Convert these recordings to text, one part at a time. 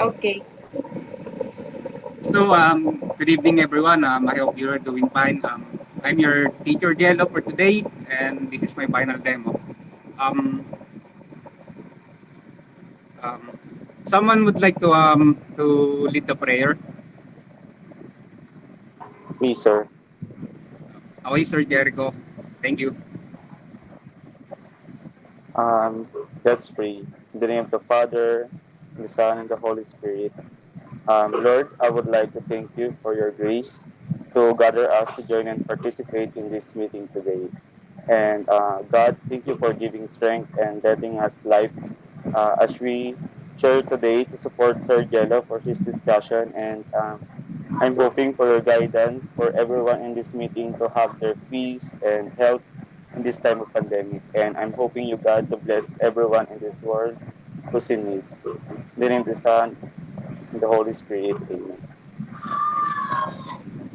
Okay. So, good evening, everyone. I hope you're doing fine. I'm your teacher, Jello, for today, and this is my final demo. Um, um, Someone would like to lead the prayer. Me, sir. Okay, Sir Jericho. Thank you. Um, let's pray. In the name of the Father, and the Son, and the Holy Spirit. Lord, I would like to thank you for your grace to gather us to join and participate in this meeting today. And God, thank you for giving strength and letting us life as we share today to support Sir Jello for his discussion. And I'm hoping for your guidance for everyone in this meeting to have their peace and health in this time of pandemic. And I'm hoping you, God, to bless everyone in this world who's in need. In the name of the Son and the Holy Spirit. Amen.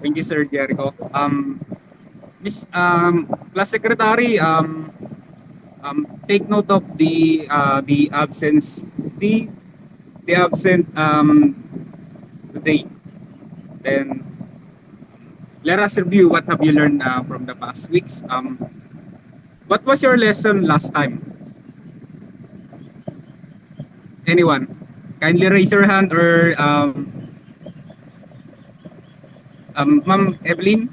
Thank you, Sir Jericho. Miss Class Secretary, take note of the the absent today. Then let us review what have you learned from the past weeks. What was your lesson last time? Anyone? Kindly raise your hand or Ma'am Evelyn,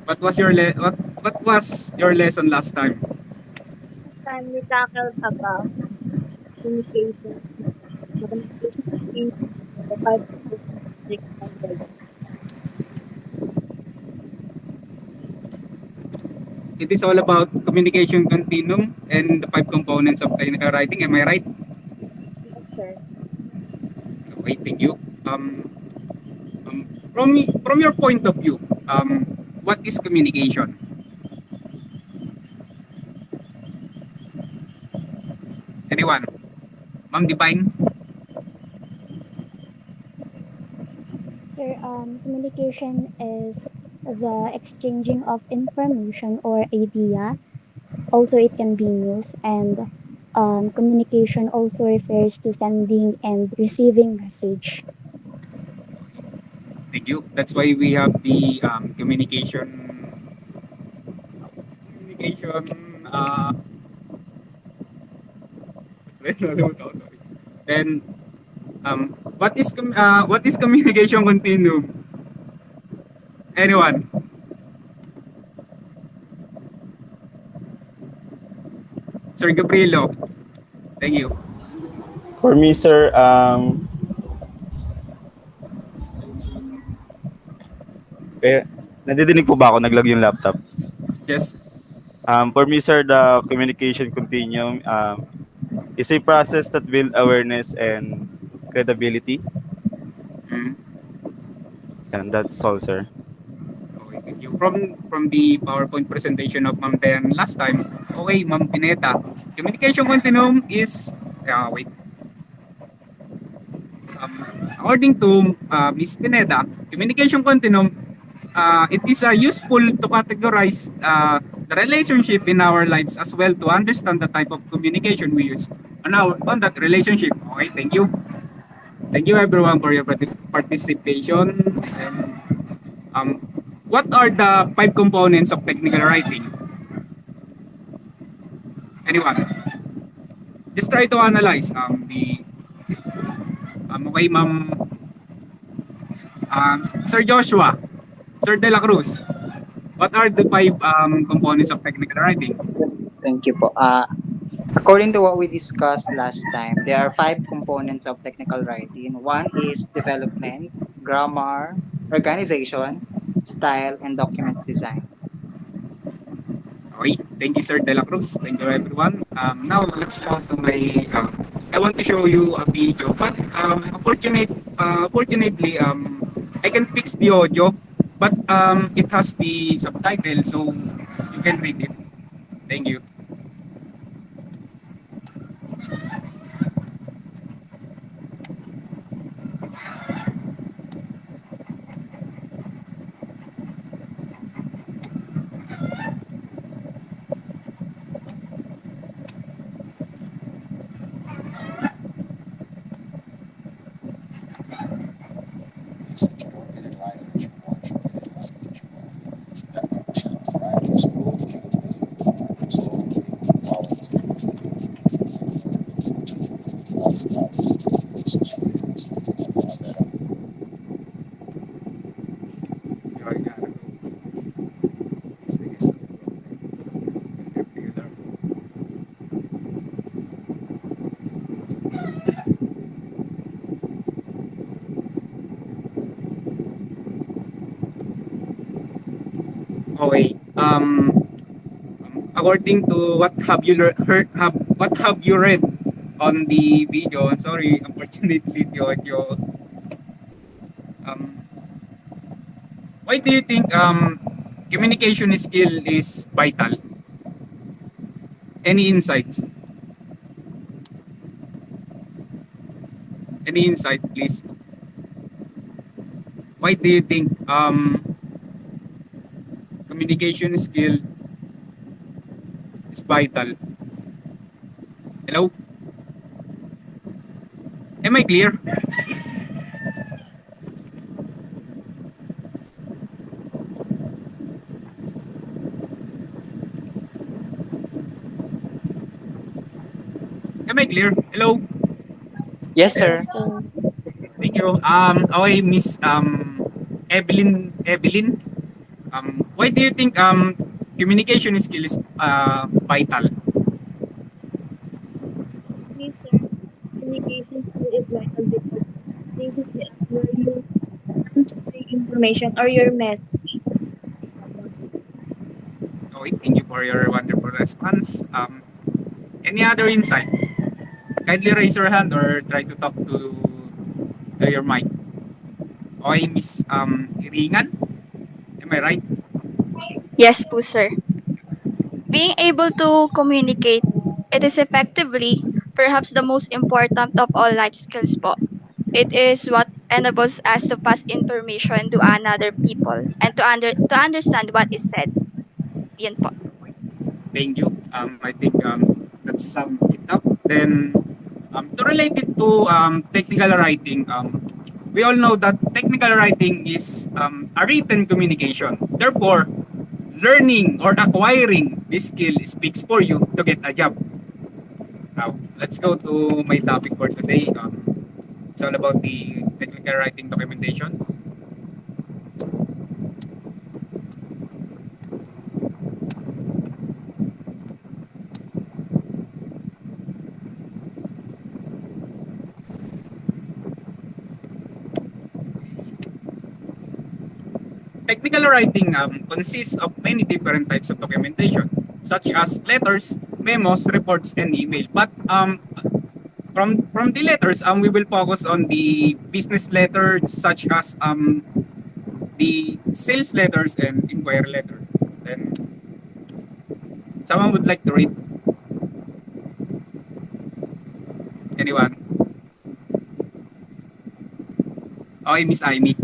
what was your lesson last time? Time we tackled about communication, the communication between the five districts and the It is all about communication continuum and the five components of technical writing. Am I right? yes, sir. Okay, thank you. Um, from your point of view, what is communication? Anyone? Ma'am Divine? Sir, communication is the exchanging of information or idea. Also, it can be news, and communication also refers to sending and receiving message. Thank you. That's why we have the communication sorry. Then what is communication continuum? Anyone? Sir Gabrielo. Thank you. For me, sir, eh, nadidinig po ba ako? Naglag yung laptop. Yes. For me, sir, the communication continuum is a process that builds awareness and credibility. Mm. And that's all, sir. Okay, thank you. From the PowerPoint presentation of Ma'am Dayan last time, okay, Ma'am Pineta, communication continuum is, wait, um, according to Miss Pineda, communication continuum, it is useful to categorize the relationship in our lives as well to understand the type of communication we use on that relationship. Okay, thank you. Thank you everyone for your participation. And um, what are the five components of technical writing? Anyone? Just try to analyze the okay, Ma'am Sir Joshua, Sir De La Cruz. What are the five components of technical writing? Yes, thank you po. According to what we discussed last time, there are five components of technical writing. One is development, grammar, organization, style, and document design. Okay, thank you, Sir De La Cruz. Thank you, everyone. Now, let's go to my. I want to show you a video, but fortunately, I can fix the audio, but it has the subtitle, so you can read it. Thank you. Okay. According to what have you heard, what have you read on the video? I'm sorry, unfortunately, the audio. Um, why do you think communication skill is vital? Any insights? Any insight, please? Why do you think communication skill is vital? Hello, am I clear? Am I clear? Hello, Yes, Yes, sir. sir. thank you. Okay, Miss Evelyn. Why do you think communication skill is vital? Me, sir, communication skill is vital because basically where you convey information or your message to someone. Okay, thank you for your wonderful response. Any other insight? Kindly raise your hand or try to talk to your mic. Okay, Miss Iringan, am I right? Yes po, sir. Being able to communicate it is effectively perhaps the most important of all life skills po. It is what enables us to pass information to another people and to understand what is said. Yan po. Thank you. I think that's sum it up. Then, to relate it to technical writing, we all know that technical writing is a written communication. Therefore, learning or acquiring this skill speaks for you to get a job. Now, let's go to my topic for today. It's all about the technical writing documentation. Technical writing consists of many different types of documentation, such as letters, memos, reports, and email. But from the letters, we will focus on the business letters, such as the sales letters and inquiry letter. Then someone would like to read. Anyone? Okay, Miss Amy.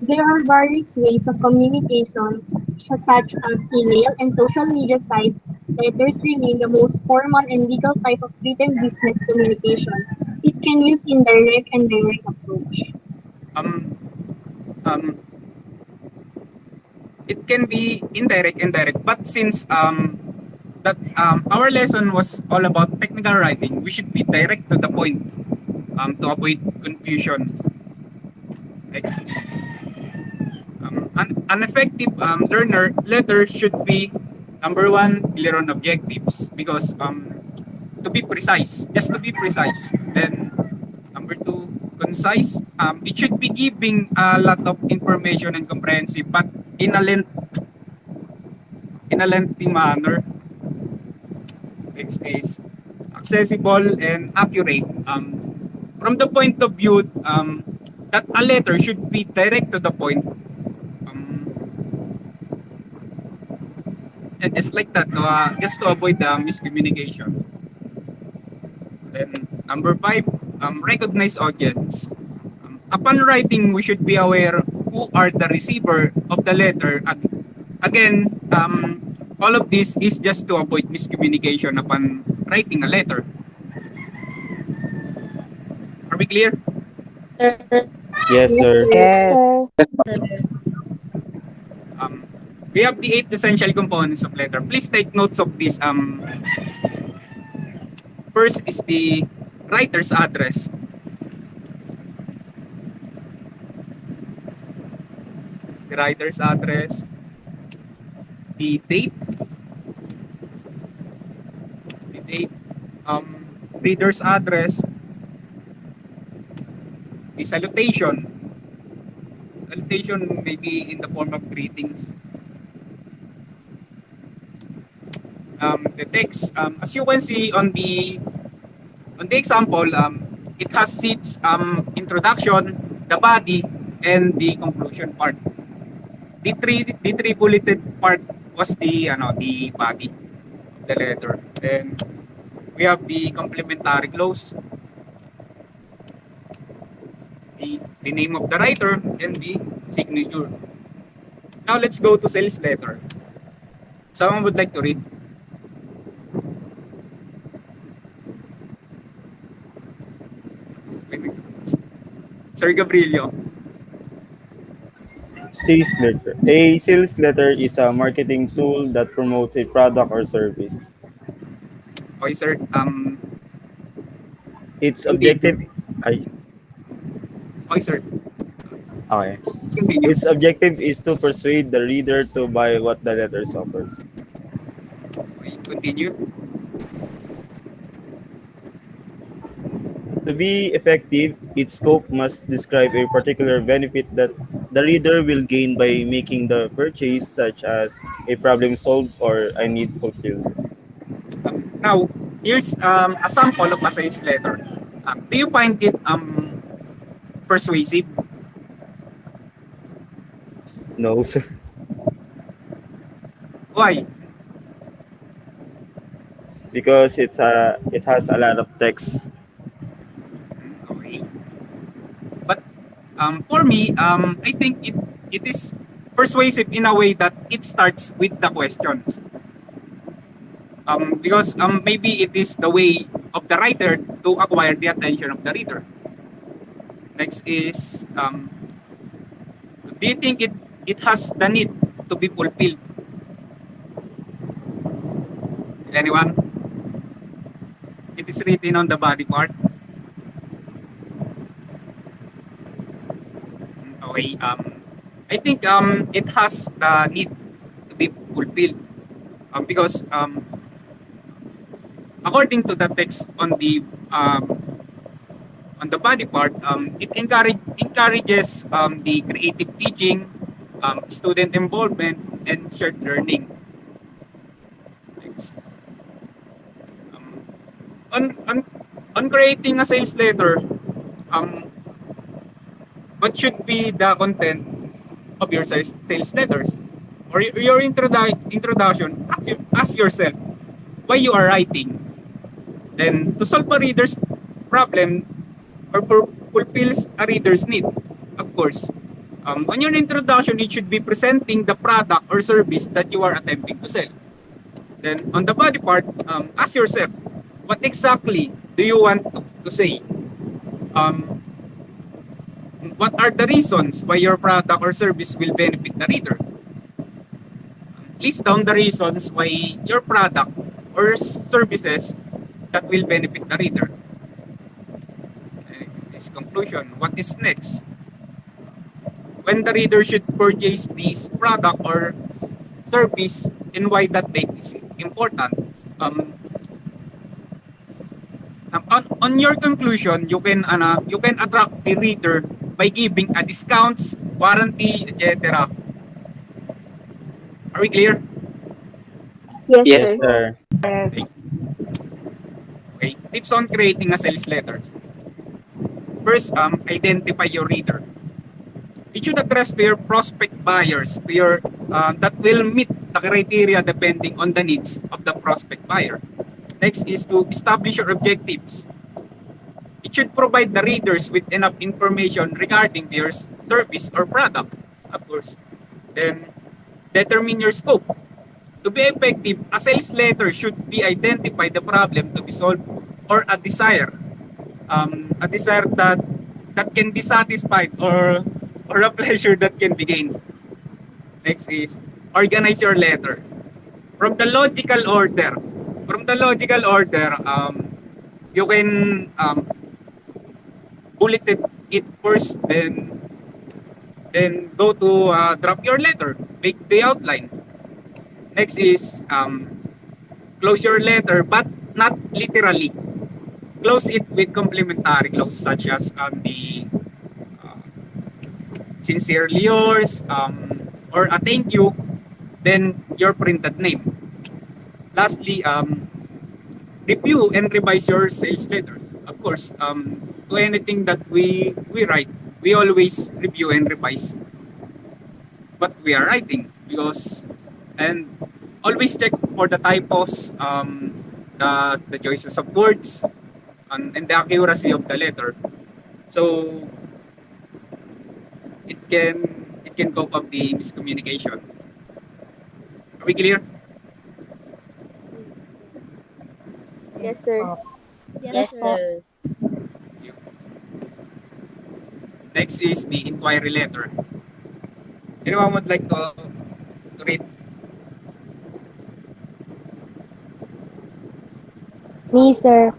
There are various ways of communication, such as email and social media sites. Letters remain the most formal and legal type of written business communication. It can use indirect and direct approach. Um, um, it can be indirect and direct, but since that our lesson was all about technical writing, we should be direct to the point to avoid confusion. Next, an effective learner letter should be number one, clear on objectives because to be precise, just to be precise. Then number two, concise. It should be giving a lot of information and comprehensive, but in a lengthy manner. Next is accessible and accurate. From the point of view that a letter should be direct to the point, um, and just like that, just to avoid miscommunication. Then number five, recognize audience. Upon writing, we should be aware who are the receiver of the letter. Again, all of this is just to avoid miscommunication upon writing a letter. Are we clear? Yes, Yes, sir. sir. Sir. Yes. Um, we have the eight essential components of letter. Please take notes of this. First is the writer's address. The writer's address, the date, the date, reader's address, the salutation, salutation maybe in the form of greetings. The text, as you can see on the example, it has its introduction, the body, and the conclusion part. The three bulleted part was the body of the letter. Then we have the complementary clause, the name of the writer, and the signature. Now let's go to sales letter. Someone would like to read? Sir Gabrielio. Sales letter. A sales letter is a marketing tool that promotes a product or service. Okay, sir. Its Continue. objective ay, Okay, sir. okay. Continue. Its objective is to persuade the reader to buy what the letter offers. Okay, continue. To be effective, its scope must describe a particular benefit that the reader will gain by making the purchase, such as a problem solved or a need fulfilled. Now, here's a sample of a sales letter. Do you find it persuasive? No, sir, Why? because it has a lot of text. Okay. But for me, I think it is persuasive in a way that it starts with the questions. Because maybe it is the way of the writer to acquire the attention of the reader. Next is, do you think it has the need to be fulfilled? Anyone? It is written on the body part. Okay. I think it has the need to be fulfilled because according to the text on the body part, it encourages the creative teaching, student involvement, and shared learning. Next. Um, on, on, on creating a sales letter, um, what should be the content of your sales letters? Or your introduction, ask yourself why you are writing. Then, to solve a reader's problem or fulfills a reader's need, of course. On your introduction, it should be presenting the product or service that you are attempting to sell. Then, on the body part, ask yourself, what exactly do you want to say? Um, what are the reasons why your product or service will benefit the reader? List down the reasons why your product or services that will benefit the reader. Next is conclusion. What is next? When the reader should purchase this product or service and why that date is important. Um, on your conclusion, you can attract the reader by giving a discounts, warranty, etc. Are we clear? Yes, Yes Yes, sir. po. sir. Okay. Okay. Tips on creating a sales letters. First, identify your reader. It should address to your prospect buyers, to your that will meet the criteria depending on the needs of the prospect buyer. Next is to establish your objectives. It should provide the readers with enough information regarding their service or product, of course. Then determine your scope. To be effective, a sales letter should be identify the problem to be solved or a desire that can be satisfied or a pleasure that can be gained. Next is organize your letter from the logical order. From the logical order, you can bullet it first, then go to drop your letter, make the outline. Next is close your letter, but not literally. Close it with complementary clause such as sincerely yours, or a thank you, then your printed name. Lastly, review and revise your sales letters. Of course, to anything that we write, we always review and revise what we are writing, because and always check for the typos, the choices of words, and the accuracy of the letter. So it can it can cope up the miscommunication. Are we clear? Yes, sir. Yes, Yes po. sir. Next is the inquiry letter. Anyone would like to read? Me, sir.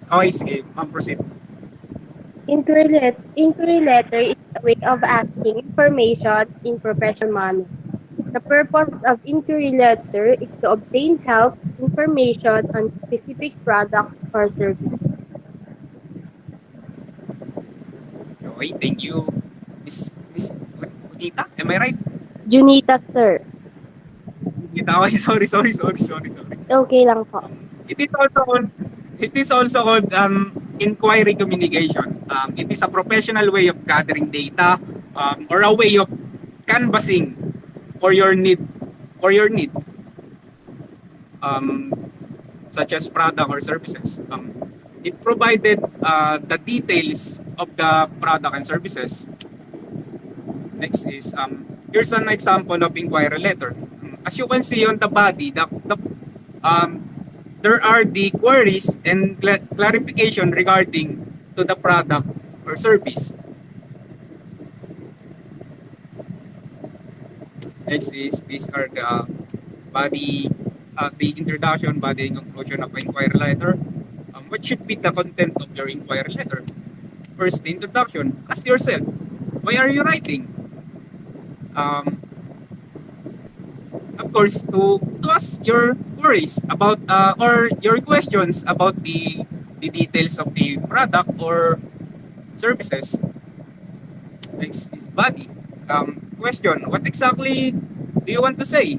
Okay, sige, proceed. Inquiry letter is a way of asking information in professional manner. The purpose of inquiry letter is to obtain help, information on specific product or service. Okay, thank you. Miss Unita, am I right? Junita, sir. Unita, okay, sorry. Okay lang po. It is also called inquiry communication. It is a professional way of gathering data, or a way of canvassing for your need for your need, um, such as product or services. It provided the details of the product and services. Next is, here's an example of inquiry letter. As you can see on the body, um, there are the queries and clarification regarding to the product or service. Next is, these are the body, the introduction, body, and conclusion of inquiry letter. What should be the content of your inquiry letter? First, the introduction. Ask yourself, why are you writing? Um, of course, to ask your queries about, or your questions about the details of the product or services. Next is body. Question, what exactly do you want to say?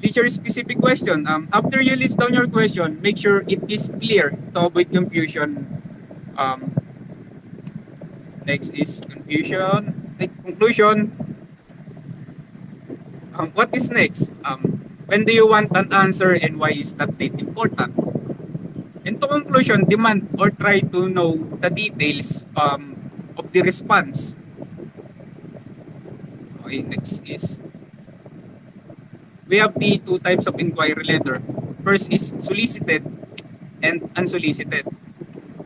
List your specific question. After you list down your question, make sure it is clear to avoid confusion. Um, Next is confusion. Conclusion. What is next? When do you want an answer and why is that date important? And to conclusion, demand or try to know the details, of the response. Okay, next is, we have the two types of inquiry letter. First is solicited and unsolicited.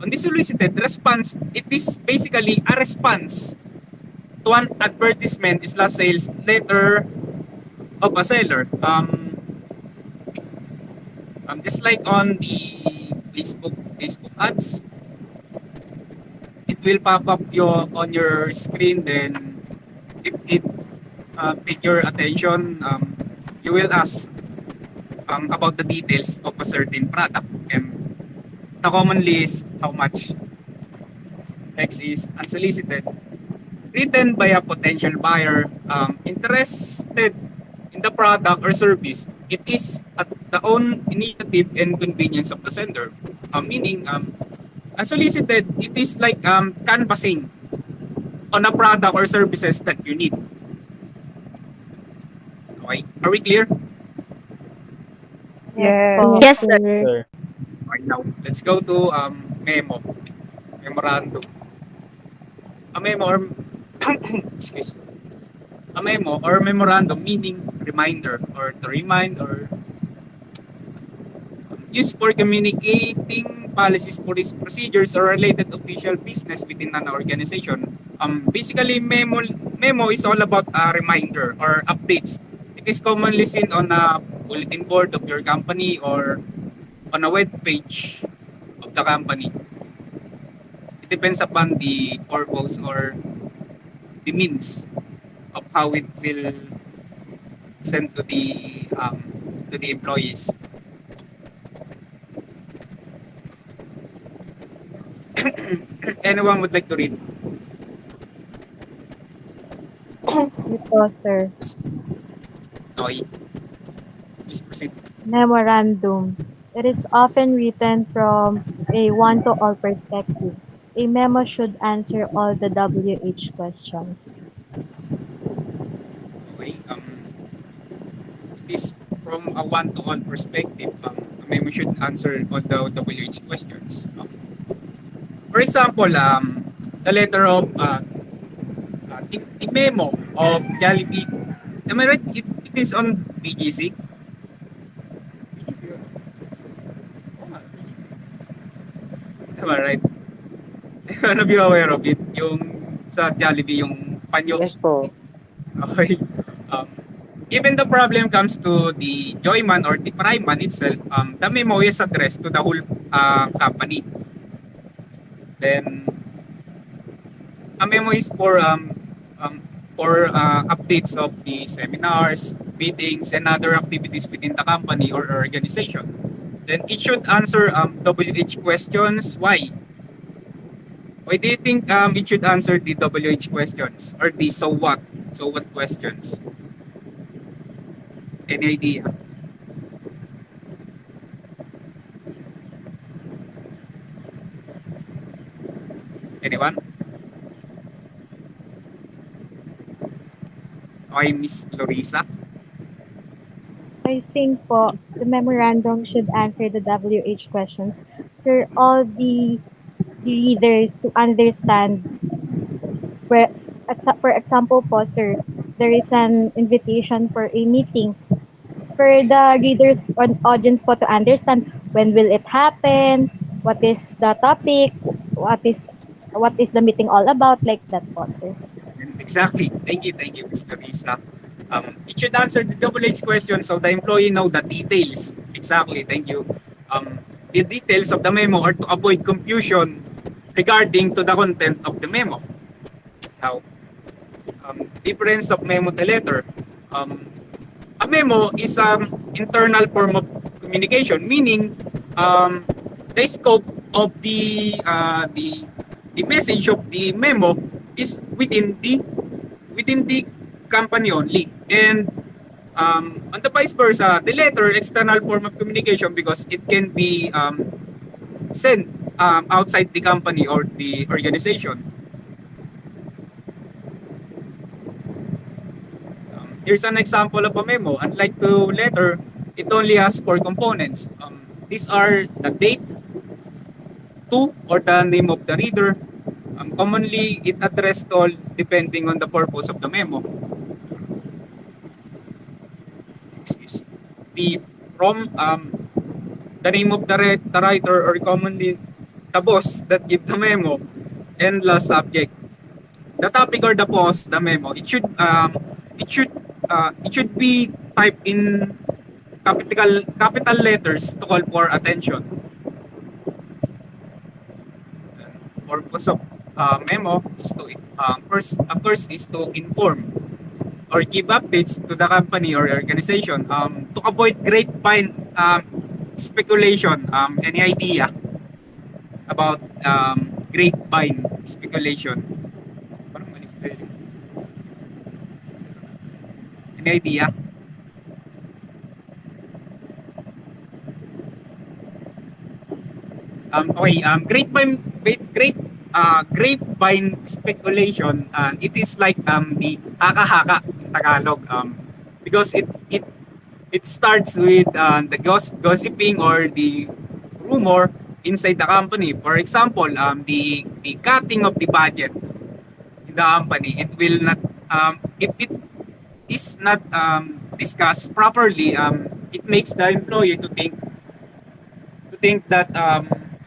On the solicited response, it is basically a response to an advertisement slash sales letter of a seller. Just like on the Facebook ads, it will pop up on your screen. Then if it pick your attention, you will ask about the details of a certain product. And the commonly is how much. Next is unsolicited, written by a potential buyer interested in the product or service. It is at the own initiative and convenience of the sender. Meaning, unsolicited, it is like canvassing on a product or services that you need. Okay, are we clear? Yes Yes, po. Yes, Yes, sir. sir. sir. Right now, let's go to memo, memorandum. A memo or excuse, a memo or memorandum meaning reminder, or to remind, or used for communicating policies, police procedures, or related official business within an organization. Basically, memo is all about a reminder or updates. It is commonly seen on a bulletin board of your company or on a web page of the company. It depends upon the purpose or the means of how it will send to the employees. Anyone would like to read? po, sir. Okay, please proceed. Memorandum. It is often written from a one-to-all perspective. A memo should answer all the WH questions. Okay, it is from a one-to-one perspective. A memo should answer all the WH questions. For example, the letter of the memo of Jollibee. Am I right? It is on BGC. Am I right? Ano be aware of it? Yung sa Jollibee, yung panyo. Yes po. Okay. Um, Even the problem comes to the joyman or the fryman itself, the memo is addressed to the whole company. Then, a memo is for updates of the seminars, meetings, and other activities within the company or organization. Then it should answer WH questions. Why? Why do you think it should answer the WH questions or the so what? So what questions? Any idea? Anyone? Okay, Miss Lorisa. I think po, the memorandum should answer the WH questions for all the readers to understand where, for example po, sir, there is an invitation for a meeting for the readers or audience po to understand when will it happen, what is the topic, what is the meeting all about, like that po, sir. Exactly. Thank you, Miss Lorisa. It should answer the double H question so the employee know the details. Exactly. Thank you. The details of the memo or to avoid confusion regarding to the content of the memo. Now, difference of memo to letter. Um, a memo is an internal form of communication, meaning um, the scope of the message of the memo is within the company only. And on the vice versa, the letter external form of communication because it can be sent outside the company or the organization. Here's an example of a memo. Unlike the letter, it only has four components. These are the date, to, or the name of the reader. Commonly, it addressed all depending on the purpose of the memo. Excuse. The from the name of the writer or commonly the boss that give the memo, and last subject. The topic or the post, the memo, it should it should be typed in capital letters to call for attention. Purpose of memo is to first of course is to inform or give updates to the company or organization to avoid grapevine speculation. Any idea about grapevine speculation? Parang mali spelling. Any idea? Okay, grapevine speculation, it is like the haka-haka in Tagalog, because it starts with the gossiping or the rumor inside the company. For example, the cutting of the budget in the company, it will not if it is not discussed properly, it makes the employee to think that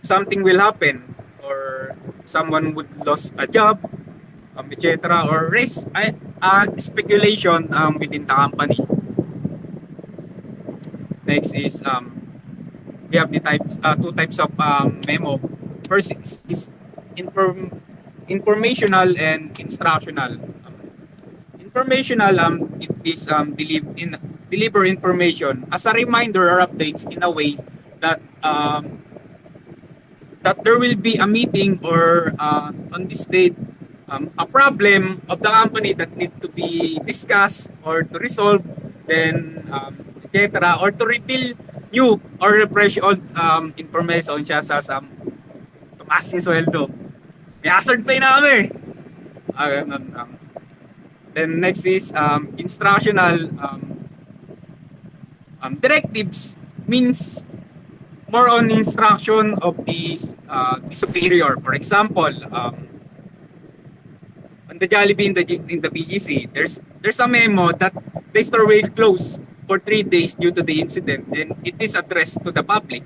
something will happen or someone would lose a job, etc. or raise speculation within the company. Next is we have the types two types of memo. First is inform informational and instructional. Informational, it is deliver information as a reminder or updates in a way that that there will be a meeting or on this date a problem of the company that need to be discussed or to resolve, then etc. Or to reveal new or refresh old information siya sa tumaas yung sweldo. May hazard pay na kami. Ganun, then next is instructional directives means more on instruction of the superior. For example, on the Jollibee in the BGC, there's a memo that the store will close for 3 days due to the incident, and it is addressed to the public.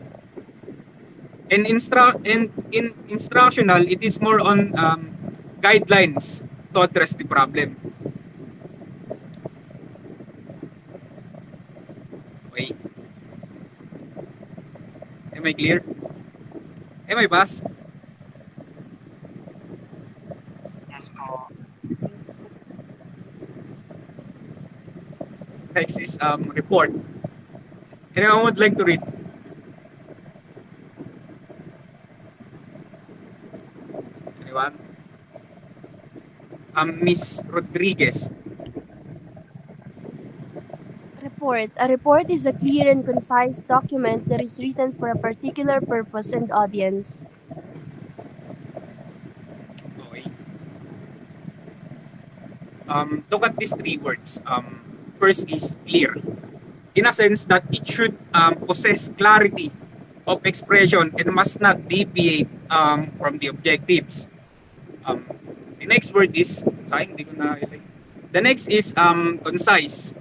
And in instructional, it is more on guidelines to address the problem. Okay, am I clear? Am I pass? Yes po. Next is report. Anyone would like to read? Anyone? Miss Rodriguez. Report. A report is a clear and concise document that is written for a particular purpose and audience. Okay. Look at these three words. First is clear. In a sense that it should possess clarity of expression and must not deviate from the objectives. Um, the next word is, sayang, hindi ko na-highlight. The next is concise.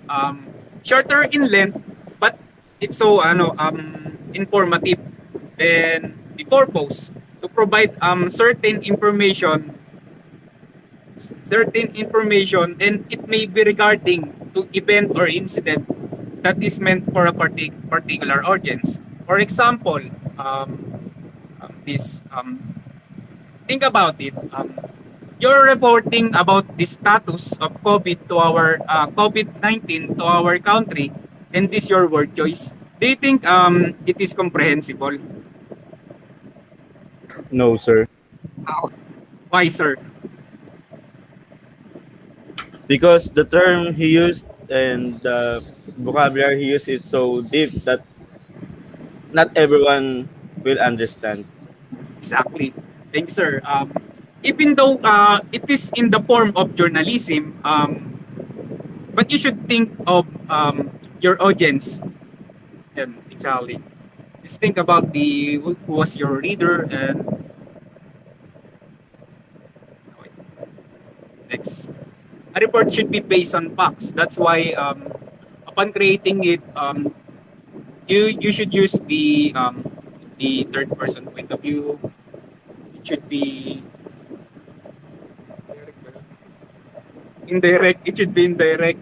Shorter in length, but it's so informative. Then the purpose to provide certain information, and it may be regarding to event or incident that is meant for a particular audience. For example, this think about it. You're reporting about the status of COVID-19 to our country, and this your word choice. Do you think it is comprehensible? No, sir. No. Why, sir? Because the term he used and the vocabulary he used is so deep that not everyone will understand. Exactly. Thanks, sir. Even though it is in the form of journalism, but you should think of your audience. And exactly. Just think about who was your reader, and wait, next. A report should be based on facts. That's why upon creating it, you should use the third person point of view. It should be indirect. It should be indirect.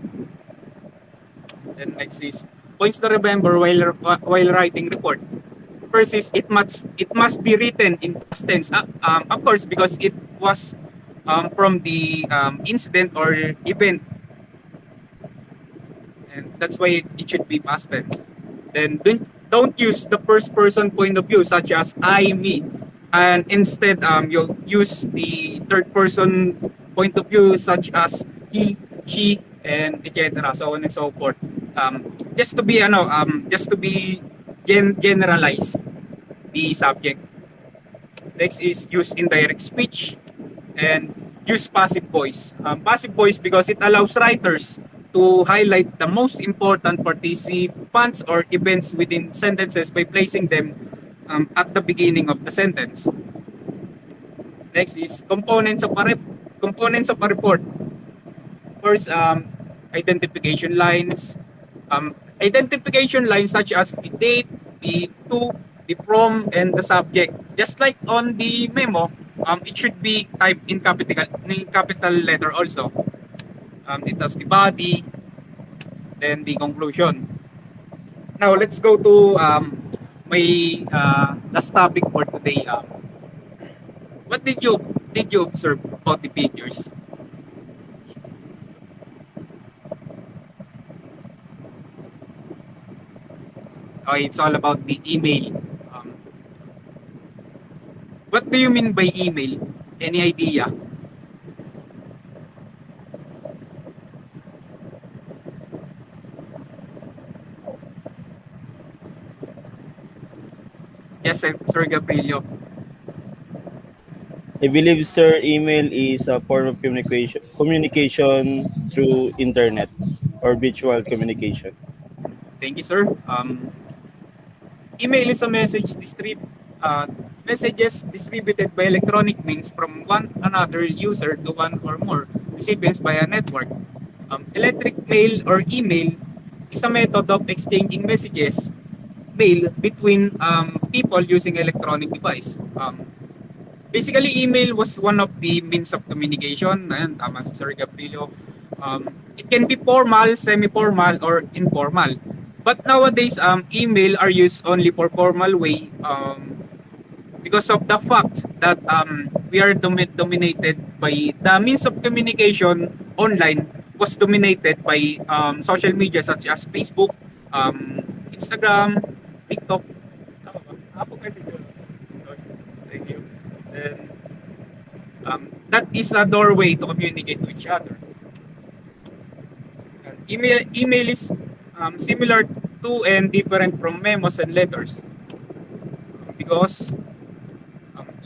Then next is points to remember while writing report. First is it must be written in past tense. Of course, because it was from the incident or event, and that's why it should be past tense. Then don't use the first person point of view such as I, me, and instead you use the third person point of view such as he, she, and etc. So on and so forth. Um, just to be generalize the subject. Next is use indirect speech and use passive voice. Passive voice because it allows writers to highlight the most important participants or events within sentences by placing them at the beginning of the sentence. Next is components of a report. First, identification lines. Identification lines such as the date, the to, the from, and the subject. Just like on the memo, it should be typed in capital letter also. It has the body, then the conclusion. Now let's go to my last topic for today. What did you observe about the pictures? Okay, it's all about the email. Um, what do you mean by email? Any idea? Yes, Sir Gabrielio. I believe, sir, email is a form of communication through internet or virtual communication. Thank you, sir. Email is a uh, messages distributed by electronic means from one another user to one or more recipients by a network. Electric mail or email is a method of exchanging messages, mail between people using electronic device. Basically, email was one of the means of communication. Ayan, tama si Sir Gabrielo. It can be formal, semi-formal, or informal. But nowadays, email are used only for formal way because of the fact that we are dominated by the means of communication online was dominated by social media such as Facebook, um, Instagram, TikTok. Tama ba? Ako kasi yun. Thank you. Then, that is a doorway to communicate to each other. And email is similar to and different from memos and letters because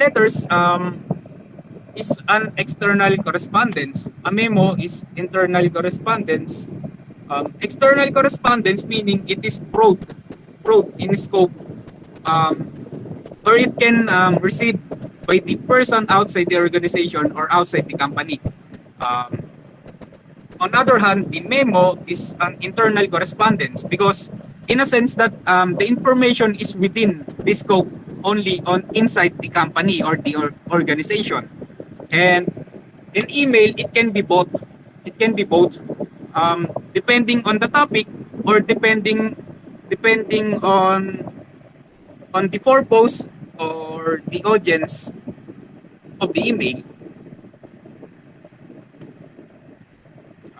letters is an external correspondence. A memo is internal correspondence. External correspondence meaning it is broad in scope, um, or it can receive by the person outside the organization or outside the company. Um, on the other hand, the memo is an internal correspondence because in a sense that the information is within the scope only on inside the company or the organization. And in email, it can be both. It can be both, depending on the topic or depending on the purpose or the audience of the email.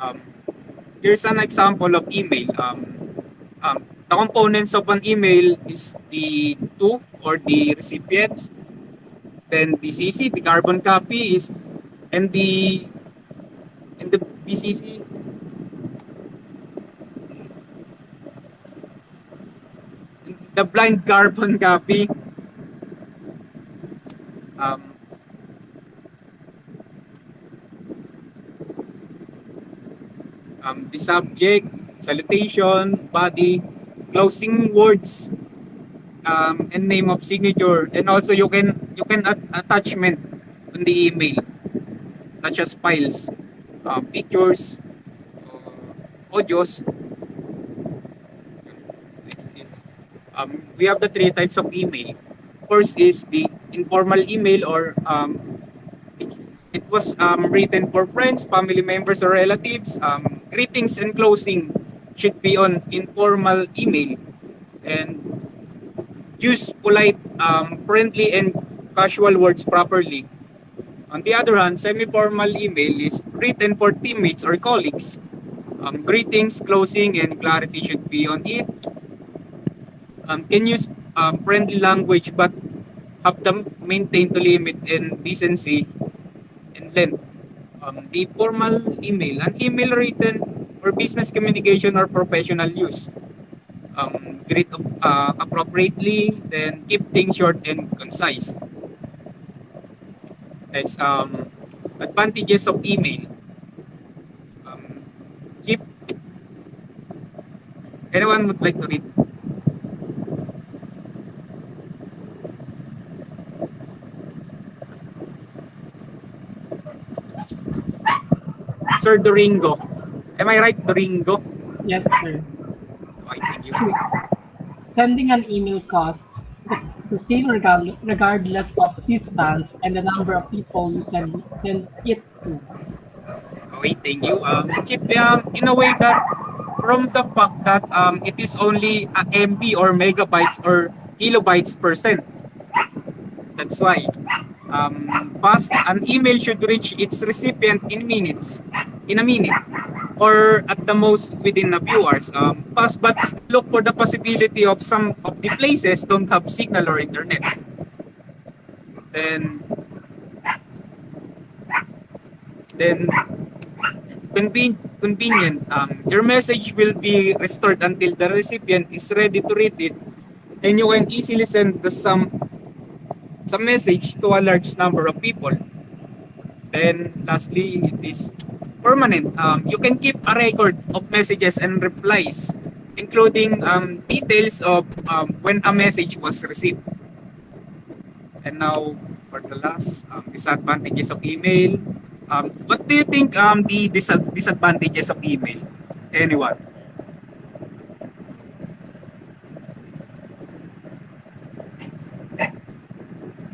Um, Here's an example of email. The components of an email is the to or the recipients, then the CC, the carbon copy is, and the BCC, the blind carbon copy, um, the subject, salutation, body, closing words, and name of signature, and also you can add attachment on the email such as files, pictures, audios. Next is we have the three types of email. First is the informal email or it, it was written for friends, family members, or relatives. Greetings and closing should be on informal email and use polite, friendly, and casual words properly. On the other hand, semi-formal email is written for teammates or colleagues. Greetings, closing, and clarity should be on it. Can use friendly language but have them maintain to limit and decency and length. The formal email, an email written for business communication or professional use. Greet appropriately, then keep things short and concise. Next, advantages of email. Um, keep, anyone would like to read? Sir Doringo. Am I right, Doringo? Yes, sir. Okay, thank you. Sending an email costs the same regardless of distance and the number of people you send it to. Okay, thank you. Keep in a way that from the fact that it is only a MB or megabytes or kilobytes per cent. That's why fast an email should reach its recipient in a minute, or at the most within a few hours. Fast, but look for the possibility of some of the places don't have signal or internet. Then then convenient. Your message will be restored until the recipient is ready to read it and you can easily send some message to a large number of people. Then lastly, it is permanent. You can keep a record of messages and replies, including details of when a message was received. And now for the last disadvantages of email. What do you think the disadvantages of email? Anyone?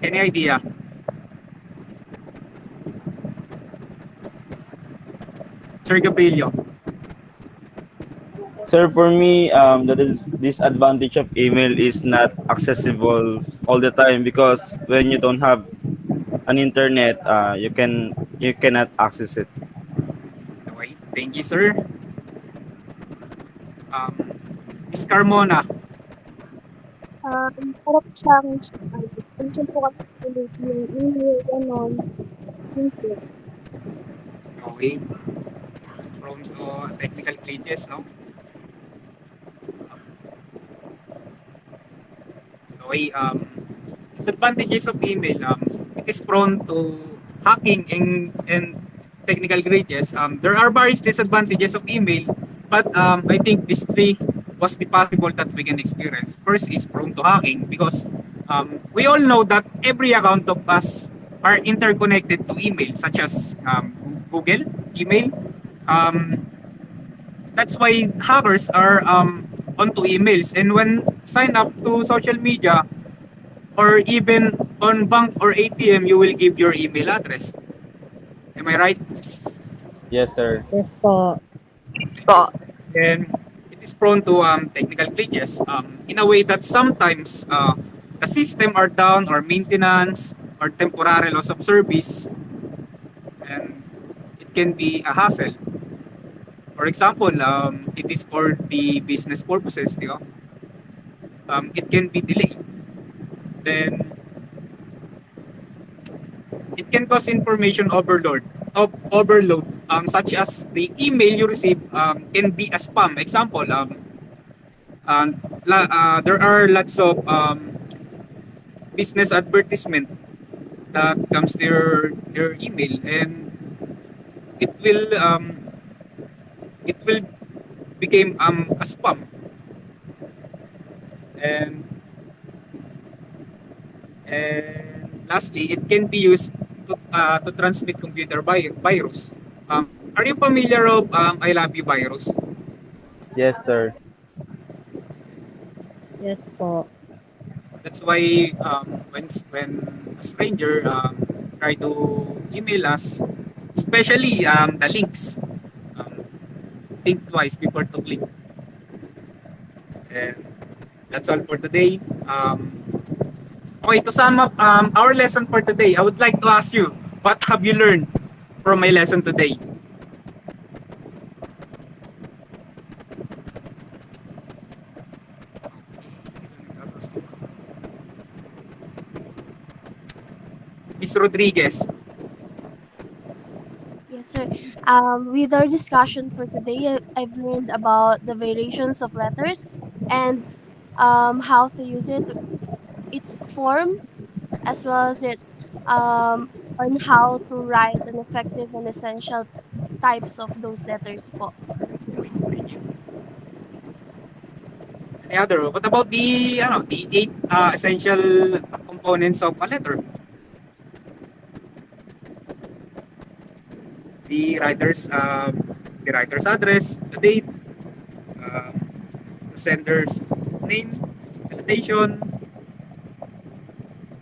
Any idea? Sir Gabrilio. Sir, for me, the disadvantage of email is not accessible all the time because when you don't have an internet, you cannot access it. Okay, thank you, sir. Um, Miss Carmona. Sarap siyang minsan po kasi ulit yung email, gano'n, minsan. Okay, it's prone to technical glitches, no? Okay, disadvantages of email, it is prone to hacking and technical glitches. There are various disadvantages of email, but I think these three was the possible that we can experience. First is prone to hacking because we all know that every account of us are interconnected to email, such as Google, Gmail. Um, that's why hackers are onto emails, and when sign up to social media, or even on bank or ATM, you will give your email address. Am I right? Yes, sir. Yes po. Thank you. And it is prone to technical glitches in a way that sometimes the system are down or maintenance or temporary loss of service, and it can be a hassle. For example, it is for the business purposes, it can be delayed. Then it can cause information overload, such as the email you receive can be a spam. Example, there are lots of business advertisement that comes to your email, and it will um, it will become a spam. And lastly, it can be used to transmit computer virus. Are you familiar of I love you virus? Yes, sir. Yes po. That's why when a stranger try to email us, especially the links, um, think twice before to click. And that's all for today. Okay, to sum up our lesson for today, I would like to ask you, what have you learned from my lesson today? Miss Rodriguez. Yes, sir. With our discussion for today, I've learned about the variations of letters and how to use it, its form, as well as its on how to write an effective and essential types of those letters po. Thank you. Any other? What about the eight essential components of a letter? The writer's the writer's address, the date, um, the sender's name, salutation,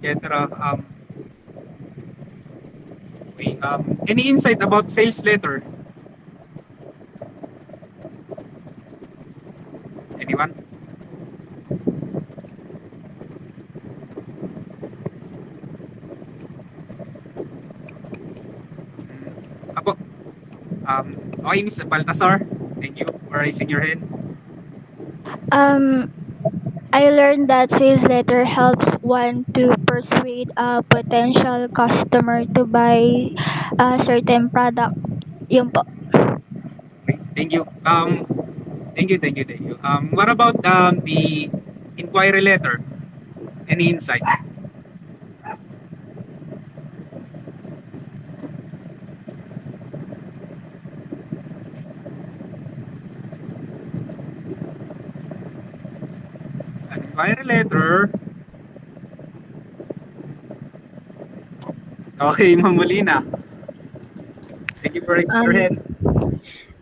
etc. Okay, any insight about sales letter? Anyone? Apo, okay, Miss Baltasar, thank you for raising your hand. Um, I learned that sales letter helps one to persuade a potential customer to buy a certain product. Yun po. Okay, thank you. Thank you. What about the inquiry letter. Any insight? An inquiry letter. Okay, Ma'am Molina. Thank you for raising your Um, hand.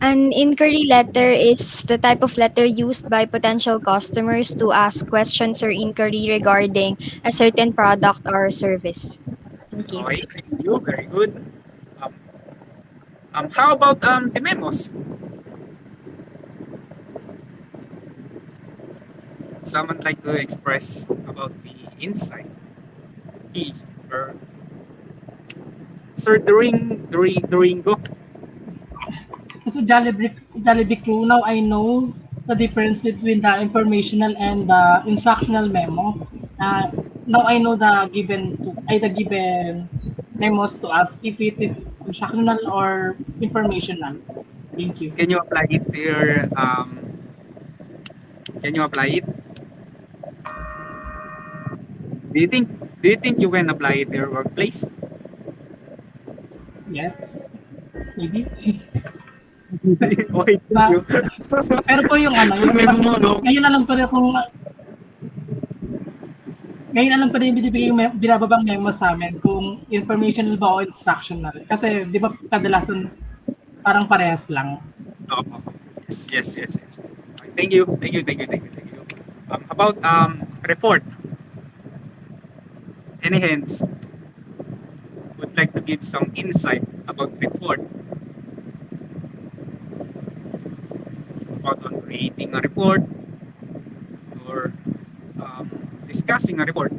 an inquiry letter is the type of letter used by potential customers to ask questions or inquiry regarding a certain product or service. Thank you. Okay, thank you. Very good. Um, how about the memos? Someone like to express about the insight? He or Sir Duringo? Kasi Jollibee Crew, now I know the difference between the informational and the instructional memo. Uh, Now I know the given memos to us if it is instructional or informational. Thank you. Can you apply it to your can you apply it? Do you think you can apply it to your workplace? Yes, maybe. Okay, thank Ba, you. pero po yung ano, Yung yung memo mo, no? ngayon alam ko rin kung ngayon alam ko rin yung binibigay yung binababang memo sa amin kung informational ba o instructional. Kasi di ba kadalasan parang parehas lang. Oh, yes, yes, yes, yes. Okay, thank you, thank you, thank you, thank you, thank you. About report. Any hands would like to give some insight about report, about on creating a report or um, discussing a report,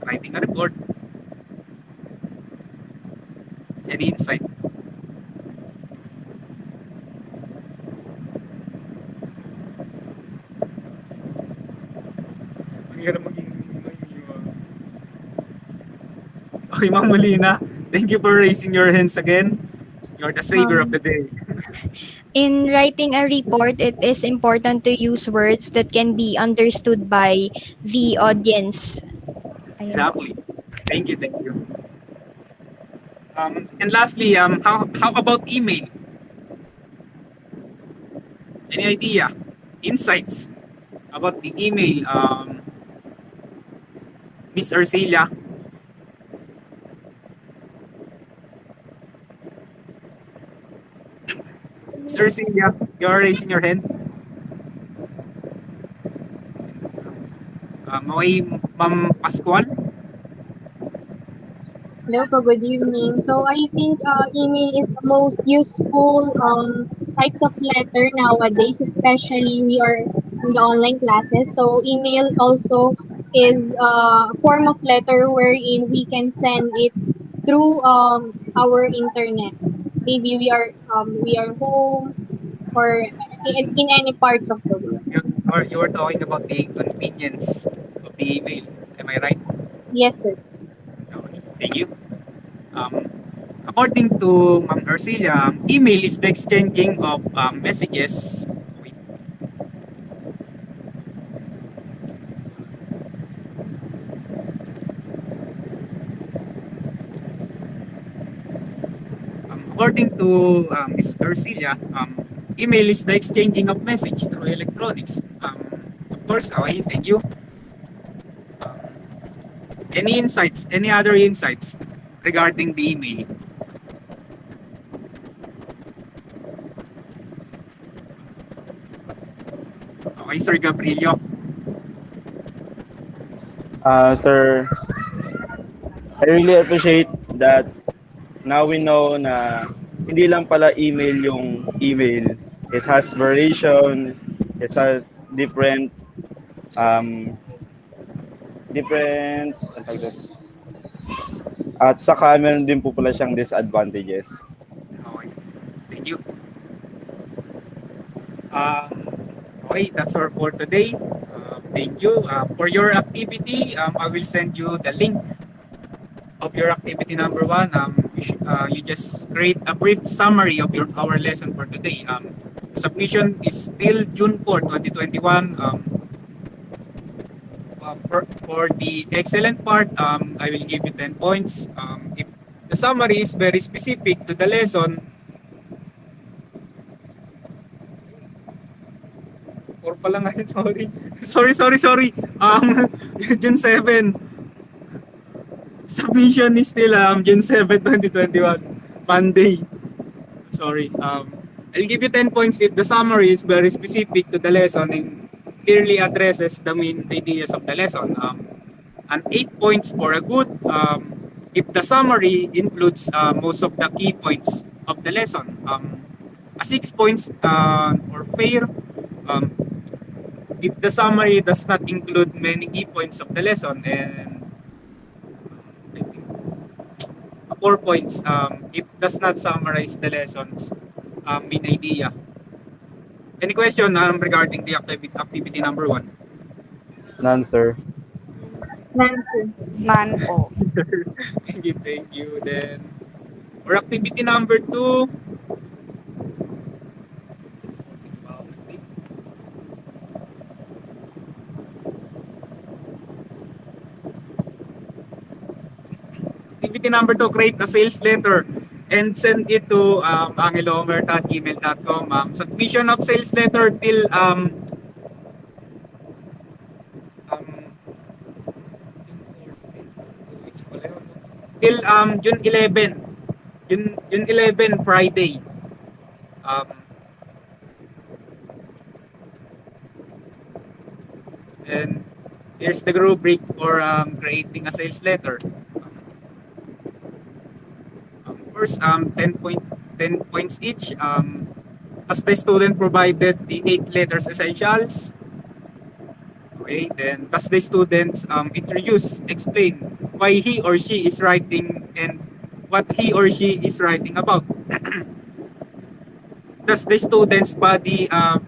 writing a report. Any insight? Ang hirap maging okay, Ma'am Molina, thank you for raising your hands again. You're the savior of Um, the day. in writing a report, it is important to use words that can be understood by the audience. Ayun po. Exactly. Thank you, thank you. And lastly, how about email? Any idea? Insights about the email, Miss Arcelia? Miss Arcelia, you're raising your hand. Okay, Ma'am Pascual? Hello po, good evening. So I think email is the most useful types of letter nowadays, especially we are in the online classes. So email also is a form of letter wherein we can send it through our internet. Maybe we are home or in any parts of the world. You were talking about the convenience of the email. Am I right? Yes, sir. Okay, thank you. Um, According to Ma'am Arcelia, email is the exchanging of messages. Wait, according to Ms. Arcelia, email is the exchanging of message through electronics. Of course, okay, thank you. Any insights? Any other insights regarding the email? Okay, Sir Gabrielio. Sir, I really appreciate that now we know na hindi lang pala email yung email. It has variations, it has different um different ang tawag doon? At saka meron din po pala siyang disadvantages. Okay, thank you. Um, okay, that's all for today. Thank you. For your activity, I will send you the link of your activity number one. You just create a brief summary of our lesson for today. Submission is till June 4, 2021. For the excellent part, I will give you 10 points. If the summary is very specific to the lesson, 4 pa lang ngayon, sorry. Sorry. June 7. Submission is still June 7, 2021. Monday. Sorry. I'll give you 10 points if the summary is very specific to the lesson and clearly addresses the main ideas of the lesson. And 8 points for a good if the summary includes most of the key points of the lesson. A 6 points for fair um, if the summary does not include many key points of the lesson, and I think 4 points if does not summarize the lessons main idea. Any question regarding the activity number one? None, sir. Nancy. None po. Thank you. Then for activity number two, activity number two, create a sales letter and send it to angelomer@gmail.com. Submission of sales letter till um, till June 11. June 11, Friday. Um, and here's the rubric for creating a sales letter. First, 10 points each. As the student provided the 8 letters essentials. Okay, then does the students introduce, explain why he or she is writing and what he or she is writing about. Does the student's body of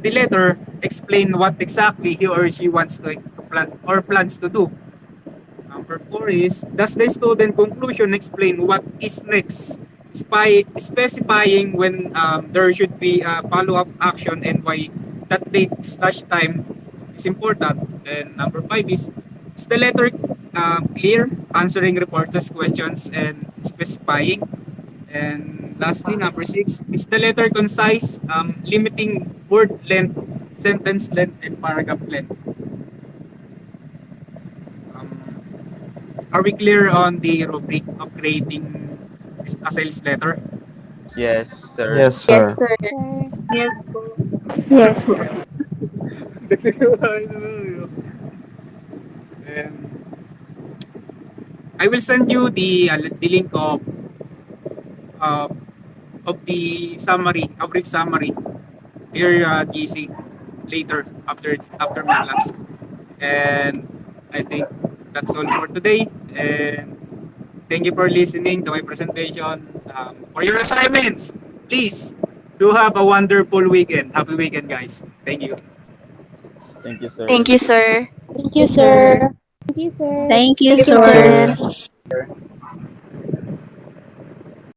the letter explain what exactly he or she wants to plan or plans to do. Number 4 is, does the student conclusion explain what is next, specifying when there should be a follow-up action and why that date slash time is important. Then number 5 is the letter clear, answering reporters' questions and specifying. And lastly, number 6, is the letter concise, limiting word length, sentence length, and paragraph length. Um, are we clear on the rubric of creating a sales letter? Yes, sir. Yes, Yes, sir. sir. Sir. Yes po. Yes. And I will send you the link uh, of the summary, a brief summary here, GC, later after my class. And I think that's all for today. And thank you for listening to my presentation. For your assignments, please do have a wonderful weekend. Happy weekend, guys. Thank you. Thank you, sir. Thank you, sir. Thank you, Yes, sir. sir. Thank you, sir. Thank you, Thank Thank you, you, sir. sir. sir.